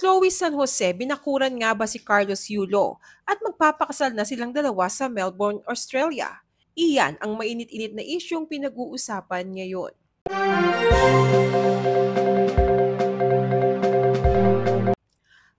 Chloe San Jose, binakuran nga ba si Carlos Yulo at magpapakasal na silang dalawa sa Melbourne, Australia? Iyan ang mainit-init na isyong pinag-uusapan ngayon.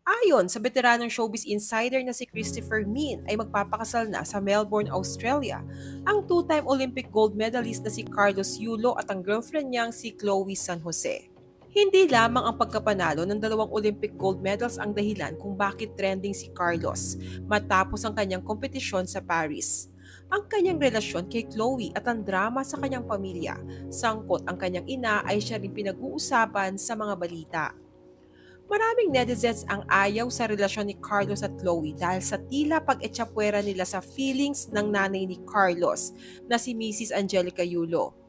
Ayon sa veteranong showbiz insider na si Christopher Min ay magpapakasal na sa Melbourne, Australia ang two-time Olympic gold medalist na si Carlos Yulo at ang girlfriend niyang si Chloe San Jose. Hindi lamang ang pagkapanalo ng dalawang Olympic gold medals ang dahilan kung bakit trending si Carlos matapos ang kanyang kompetisyon sa Paris. Ang kanyang relasyon kay Chloe at ang drama sa kanyang pamilya, sangkot ang kanyang ina ay siya rin pinag-uusapan sa mga balita. Maraming netizens ang ayaw sa relasyon ni Carlos at Chloe dahil sa tila pag-etsapwera nila sa feelings ng nanay ni Carlos na si Mrs. Angelica Yulo.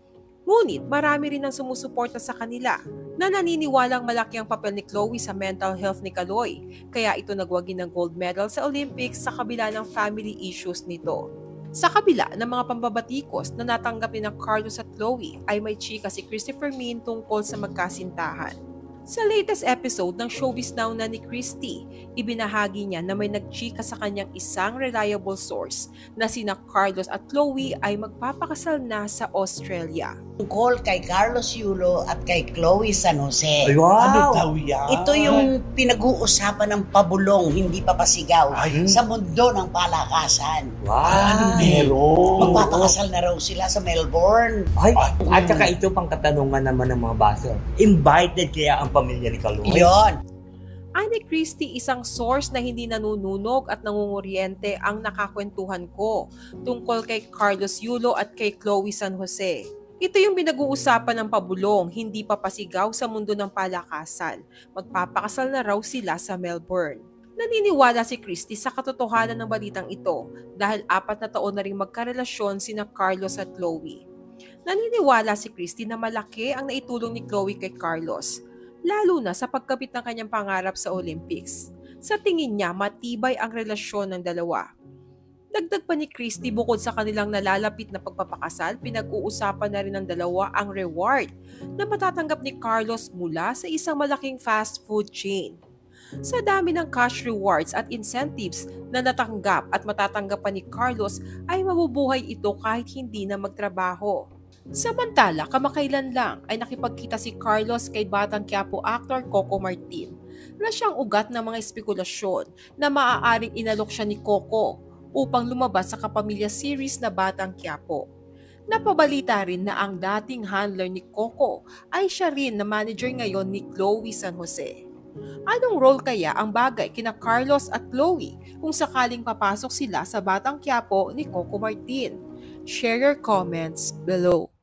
Ngunit marami rin ang sumusuporta sa kanila na naniniwalang malaki ang papel ni Chloe sa mental health ni Kaloy, kaya ito nagwagi ng gold medal sa Olympics sa kabila ng family issues nito. Sa kabila ng mga pambabatikos na natanggap ni na Carlos at Chloe ay may chika si Christopher Min tungkol sa magkasintahan. Sa latest episode ng Showbiz Now na ni Christy, ibinahagi niya na may nagchika sa kanyang isang reliable source na sina Carlos at Chloe ay magpapakasal na sa Australia. Tungkol kay Carlos Yulo at kay Chloe San Jose. Ay, wow! Ano daw yan? Ito yung pinag-uusapan ng pabulong, hindi papasigaw, sa mundo ng palakasan. Ano Wow! meron? Magpapakasal na raw sila sa Melbourne. Ay, at saka ito pang katanungan naman ng mga baser. Invited kaya ang pamilya ni Kaloy? Iyon. Ani Christie, isang source na hindi nanununog at nangunguryente ang nakakwentuhan ko tungkol kay Carlos Yulo at kay Chloe San Jose. Ito yung pinag-uusapan ng pabulong, hindi papasigaw sa mundo ng palakasan. Magpapakasal na raw sila sa Melbourne. Naniniwala si Christie sa katotohanan ng balitang ito dahil 4 na taon na ring magkarelasyon sina Carlos at Chloe. Naniniwala si Christie na malaki ang naitulong ni Chloe kay Carlos, lalo na sa pagkapit ng kanyang pangarap sa Olympics. Sa tingin niya, matibay ang relasyon ng dalawa. Dagdag pa ni Christie, bukod sa kanilang nalalapit na pagpapakasal, pinag-uusapan na rin ng dalawa ang reward na matatanggap ni Carlos mula sa isang malaking fast food chain. Sa dami ng cash rewards at incentives na natanggap at matatanggap pa ni Carlos ay mabubuhay ito kahit hindi na magtrabaho. Samantala, kamakailan lang ay nakipagkita si Carlos kay Batang Quiapo actor Coco Martin na siyang ugat ng mga espekulasyon na maaaring inalok siya ni Coco upang lumabas sa Kapamilya series na Batang Quiapo. Napabalita rin na ang dating handler ni Coco ay siya rin na manager ngayon ni Chloe San Jose. Anong role kaya ang bagay kina Carlos at Chloe kung sakaling papasok sila sa Batang Quiapo ni Coco Martin? Share your comments below.